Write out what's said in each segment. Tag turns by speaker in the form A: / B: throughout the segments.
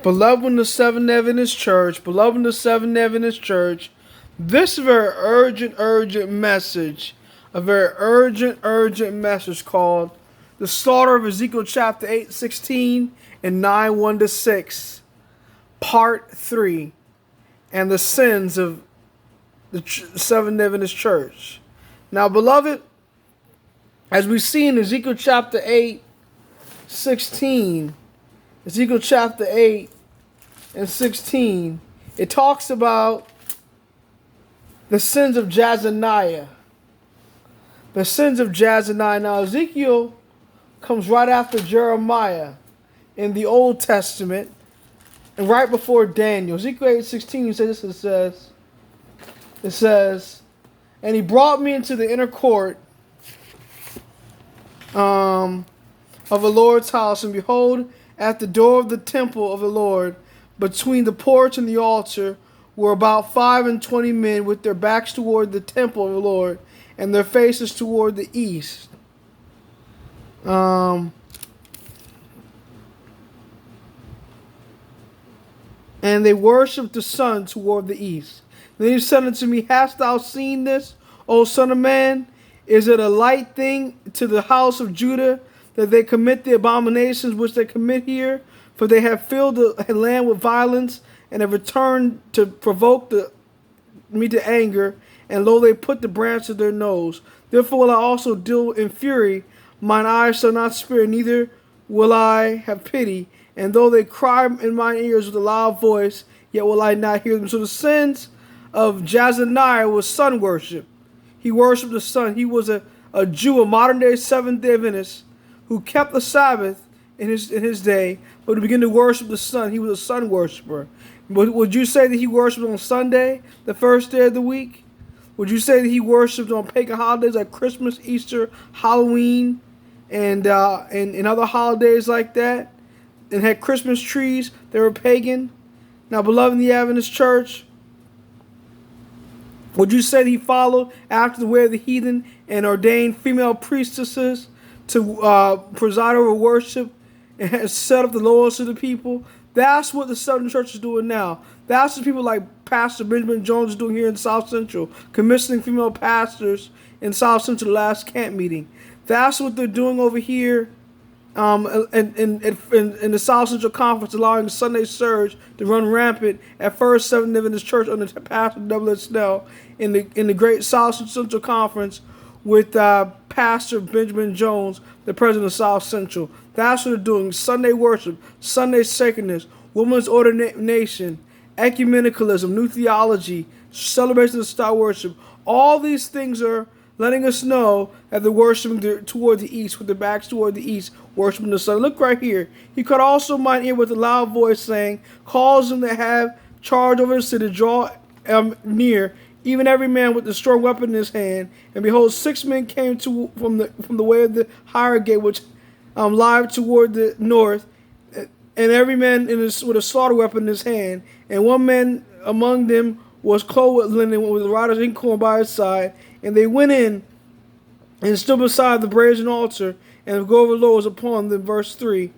A: Beloved in the Seventh Adventist Church, beloved in the Seventh Adventist Church, this very urgent message, a very urgent message called the slaughter of Ezekiel chapter 8:16 and 9:1-6, part 3, and the sins of the Seventh Adventist Church. Now, beloved, as we see in Ezekiel chapter 8:16, Ezekiel chapter 8 and 16, it talks about the sins of Jazaniah. The sins of Jazaniah. Now, Ezekiel comes right after Jeremiah in the Old Testament and right before Daniel. Ezekiel 8:16, it says, and he brought me into the inner court of the Lord's house, and behold, at the door of the temple of the Lord, between the porch and the altar, were about 25 men with their backs toward the temple of the Lord and their faces toward the east. And they worshipped the sun toward the east. Then he said unto me, hast thou seen this, O son of man? Is it a light thing to the house of Judah that they commit the abominations which they commit here? For they have filled the land with violence, and have returned to provoke me to anger, and lo, they put the branch of their nose. Therefore will I also deal in fury. Mine eyes shall not spare, neither will I have pity. And though they cry in mine ears with a loud voice, yet will I not hear them. So the sins of Jazaniah was sun worship. He worshipped the sun. He was a Jew, a modern-day Seventh-day Adventist, who kept the Sabbath in his day, but to begin to worship the sun. He was a sun worshiper. Would you say that he worshipped on Sunday, the first day of the week? Would you say that he worshipped on pagan holidays like Christmas, Easter, Halloween, and other holidays like that, and had Christmas trees? They were pagan. Now, beloved in the Adventist Church, would you say that he followed after the way of the heathen and ordained female priestesses to preside over worship and has set up the laws of the people? That's what the Southern Church is doing now. That's what people like Pastor Benjamin Jones is doing here in South Central, commissioning female pastors in South Central, the last camp meeting. That's what they're doing over here in the South Central Conference, allowing Sunday Surge to run rampant at First Seventh Adventist Church under Pastor W. Snell in the great South Central Conference with Pastor Benjamin Jones, the president of South Central. That's what they're doing. Sunday worship, Sunday sacredness, women's ordination, ecumenicalism, new theology, celebration of star worship. All these things are letting us know that they're worshiping toward the east, with their backs toward the east, worshiping the sun. Look right here. He cut also mine ear with a loud voice, saying, cause them that have charge over the city, draw near, even every man with a strong weapon in his hand. And behold, 6 men came from the way of the higher gate, which lied toward the north, and every man with a slaughter weapon in his hand. And one man among them was clothed with linen, with the writer's inkhorn by his side. And they went in and stood beside the brazen altar, and the glory of the Lord was upon them. Verse 3,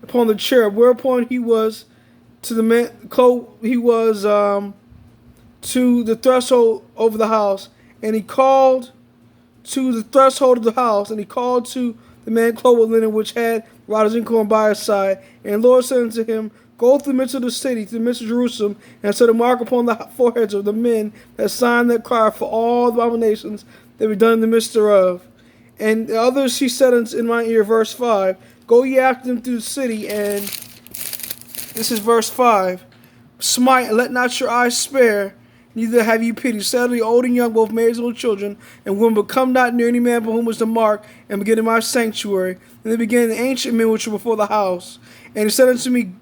A: upon the cherub, whereupon he was to the man to the threshold over the house, and he called to the threshold of the house, and he called to the man clothed with linen, which had writer's inkhorn by his side. And the Lord said unto him, go through the midst of the city, to the midst of Jerusalem, and set a mark upon the foreheads of the men that sign that cry for all the abominations that be done in the midst thereof. And the others he said in my ear, verse 5, go ye after them through the city, and this is verse 5, smite, and let not your eyes spare, neither have ye pity. Sadly, old and young, both maids and children, and women, but come not near any man for whom was the mark, and begin in my sanctuary. And they began the ancient men which were before the house. And he said unto me,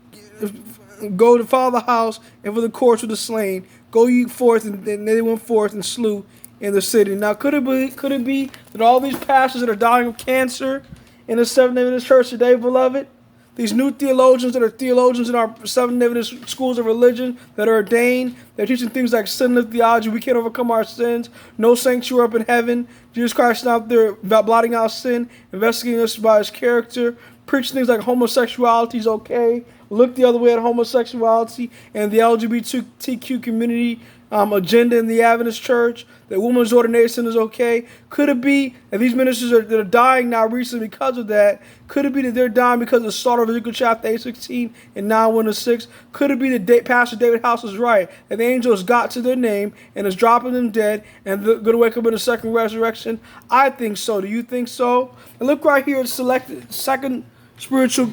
A: go to follow the house, and for the courts of the slain. Go ye forth, and they went forth and slew in the city. Now, could it be that all these pastors that are dying of cancer in the Seventh Adventist Church today, beloved, these new theologians that are theologians in our Seventh Adventist schools of religion that are ordained, they're teaching things like sinless theology, we can't overcome our sins, no sanctuary up in heaven, Jesus Christ is out there blotting out sin, investigating us by his character, preaching things like homosexuality is okay, look the other way at homosexuality and the LGBTQ community agenda in the Adventist church, that women's ordination is okay? Could it be that these ministers that are dying now recently because of that? Could it be that they're dying because of the slaughter of Ezekiel chapter 8:16 and 9:1-6? Could it be that Pastor David House is right, that the angel has got to their name and is dropping them dead and they're going to wake up in the second resurrection? I think so. Do you think so? And look right here at second spiritual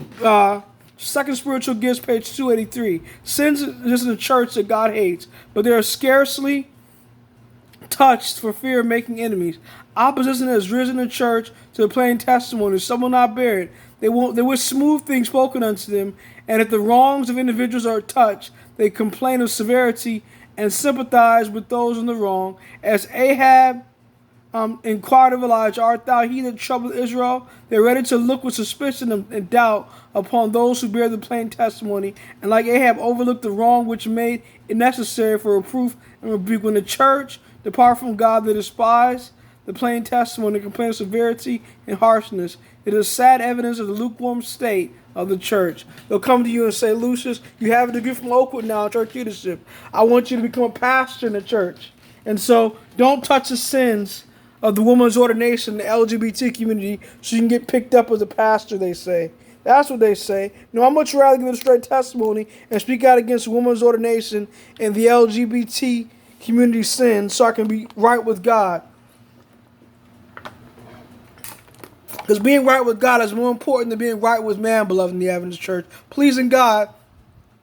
A: gifts, page 283. Sins is in the church that God hates, but they are scarcely touched for fear of making enemies. Opposition has risen in the church to the plain testimony. Some will not bear it. They will smooth things spoken unto them, and if the wrongs of individuals are touched, they complain of severity and sympathize with those in the wrong. As Ahab inquired of Elijah, art thou he that troubled Israel? They're ready to look with suspicion and doubt upon those who bear the plain testimony, and like Ahab overlooked the wrong which made it necessary for reproof and rebuke. When the church depart from God, they despise the plain testimony and complain of severity and harshness. It is sad evidence of the lukewarm state of the church. They'll come to you and say, Lucius, you have a degree from Oakwood now, church leadership. I want you to become a pastor in the church. And so don't touch the sins of the woman's ordination, the LGBT community, so you can get picked up as a pastor, they say. That's what they say. No, I'd much rather give a straight testimony and speak out against woman's ordination and the LGBT community sin so I can be right with God. Because being right with God is more important than being right with man, beloved, in the Adventist church. Pleasing God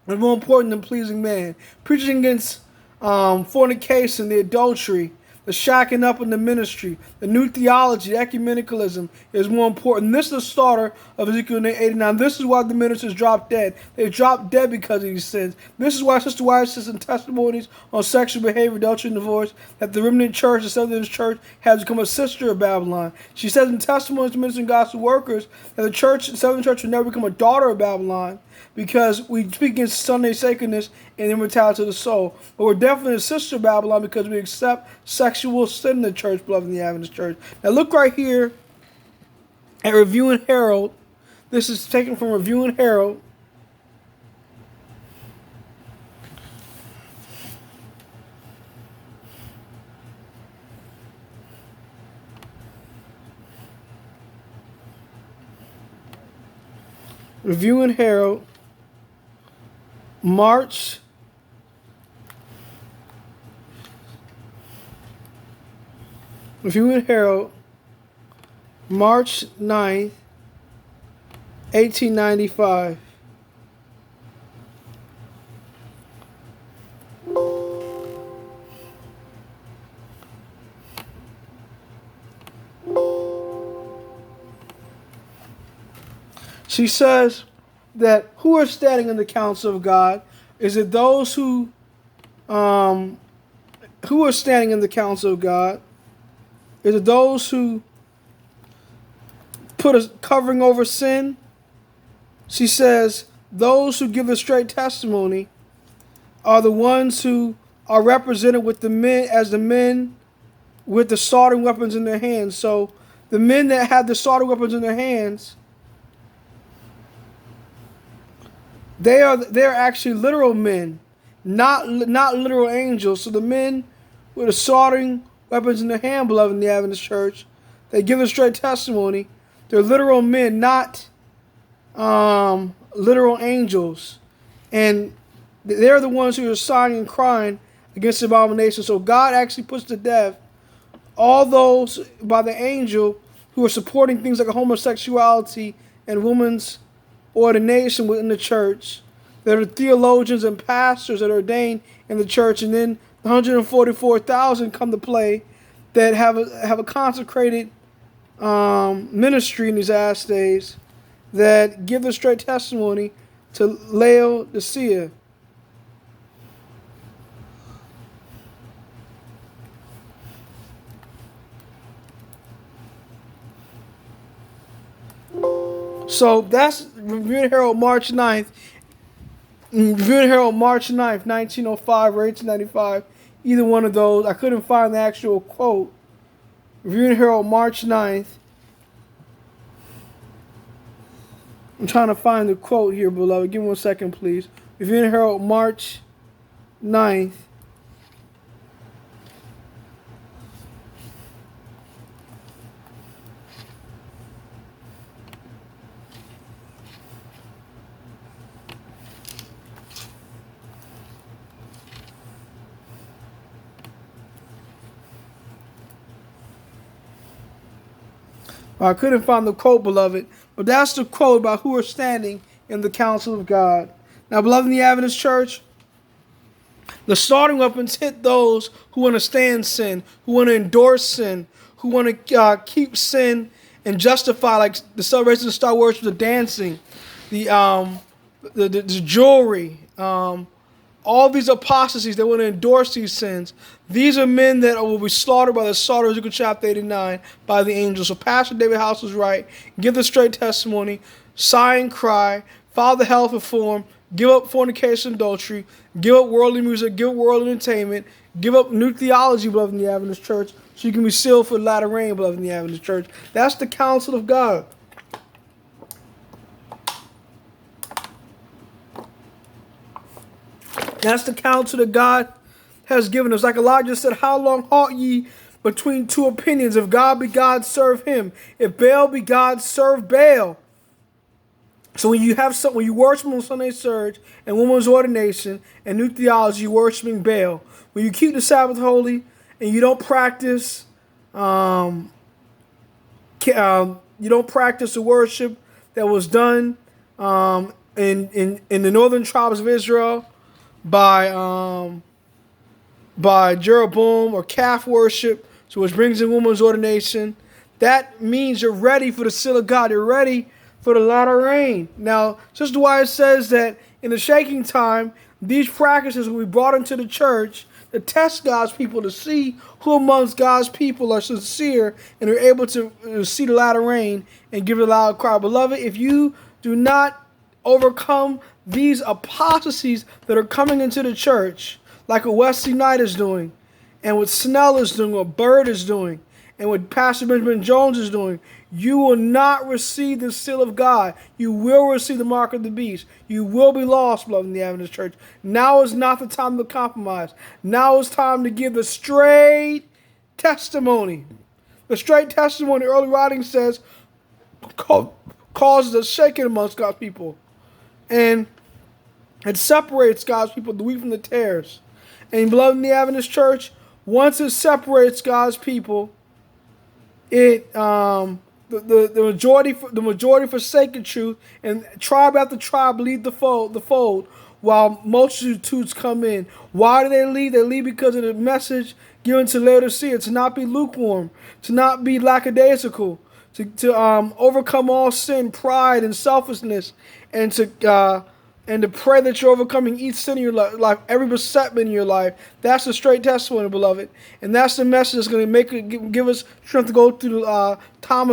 A: is more important than pleasing man. Preaching against fornication, the adultery, the shacking up in the ministry, the new theology, ecumenicalism is more important. This is the starter of Ezekiel 89. This is why the ministers dropped dead. They dropped dead because of these sins. This is why Sister White says in testimonies on sexual behavior, adultery, and divorce that the remnant church, the Southern church, has become a sister of Babylon. She says in testimonies to ministering gospel workers that the church, the Southern church, will never become a daughter of Babylon, because we speak against Sunday sacredness and immortality of the soul. But we're definitely a sister of Babylon because we accept sexual sin in the church, beloved, in the Adventist church. Now look right here at Review and Herald. This is taken from Review and Herald. Review and Herald. March 9th, 1895. She says that who are standing in the counsel of God? Is it those who are standing in the counsel of God? Is it those who put a covering over sin? She says those who give a straight testimony are the ones who are represented with the men as the men with the starting weapons in their hands. So the men that have the starting weapons in their hands, they're actually literal men, not literal angels. So the men with the starting weapons in their hand, beloved, in the Adventist church, they give a straight testimony. They're literal men, not literal angels, and they're the ones who are sighing and crying against the abomination. So God actually puts to death all those by the angel who are supporting things like homosexuality and women's ordination within the church. There are theologians and pastors that are ordained in the church, and then 144,000 come to play that have a consecrated ministry in these last days that give the straight testimony to Laodicea. So that's Review and Herald March 9th. Review and Herald March 9th, 1905 or 1895. Either one of those. I couldn't find the actual quote. Review and Herald March 9th. I'm trying to find the quote here, beloved. Give me 1 second, please. Review and Herald, March 9th. I couldn't find the quote, beloved, but that's the quote about who are standing in the counsel of God. Now, beloved in the Adventist Church, the starting weapons hit those who want to stand sin, who want to endorse sin, who want to keep sin and justify, like the celebration of Star Wars, the dancing, the jewelry, all these apostasies that want to endorse these sins. These are men that will be slaughtered by the slaughter of Ezekiel chapter 89 by the angels. So Pastor David House was right. Give the straight testimony, sigh and cry, follow the health reform, give up fornication and adultery, give up worldly music, give up worldly entertainment, give up new theology, beloved in the Adventist Church, so you can be sealed for the latter rain, beloved in the Adventist Church. That's the counsel of God. That's the counsel that God has given us. Like Elijah said, how long halt ye between two opinions? If God be God, serve him. If Baal be God, serve Baal. So when you worship on Sunday Surge and woman's ordination and new theology, you're worshiping Baal. When you keep the Sabbath holy and you don't practice, you don't practice the worship that was done in the northern tribes of Israel by Jeroboam, or calf worship, so which brings in woman's ordination. That means you're ready for the seal of God. You're ready for the latter rain. Now, Sister Wyatt says that in the shaking time, these practices will be brought into the church to test God's people, to see who amongst God's people are sincere and are able to see the latter rain and give it a loud cry. Beloved, if you do not overcome these apostasies that are coming into the church, like what Wesley Knight is doing, and what Snell is doing, what Bird is doing, and what Pastor Benjamin Jones is doing, you will not receive the seal of God. You will receive the mark of the beast. You will be lost, beloved in the Adventist Church. Now is not the time to compromise. Now is time to give the straight testimony. The straight testimony, early writing says, causes a shaking amongst God's people. And it separates God's people, the wheat from the tares. And beloved in the Adventist Church, once it separates God's people, the majority forsake the truth, and tribe after tribe leave the fold, while multitudes come in. Why do they leave? They leave because of the message given to Laodicea, to not be lukewarm, to not be lackadaisical, to overcome all sin, pride, and selfishness, and to pray that you're overcoming each sin in your life, every besetment in your life. That's the straight testimony, beloved. And that's the message that's going to give us strength to go through the time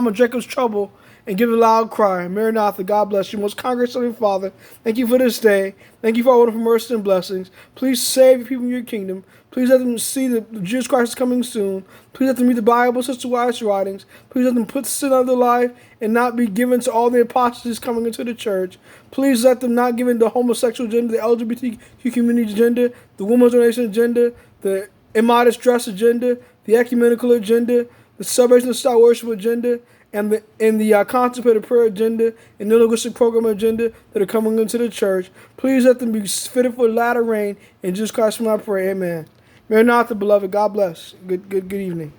A: of Jacob's trouble and give a loud cry. Maranatha, God bless you. Most congregating Father, thank you for this day. Thank you for all wonderful mercy and blessings. Please save your people in your kingdom. Please let them see that Jesus Christ is coming soon. Please let them read the Bible, Sister Wyatt's writings. Please let them put sin out of their life and not be given to all the apostasy coming into the church. Please let them not give in the homosexual agenda, the LGBTQ community agenda, the women's donation agenda, the immodest dress agenda, the ecumenical agenda, the celebration of star worship agenda, and the contemplated prayer agenda and the linguistic program agenda that are coming into the church. Please let them be fitted for the latter rain. In Jesus Christ's name I pray, amen. Maranatha, beloved. God bless. Good evening.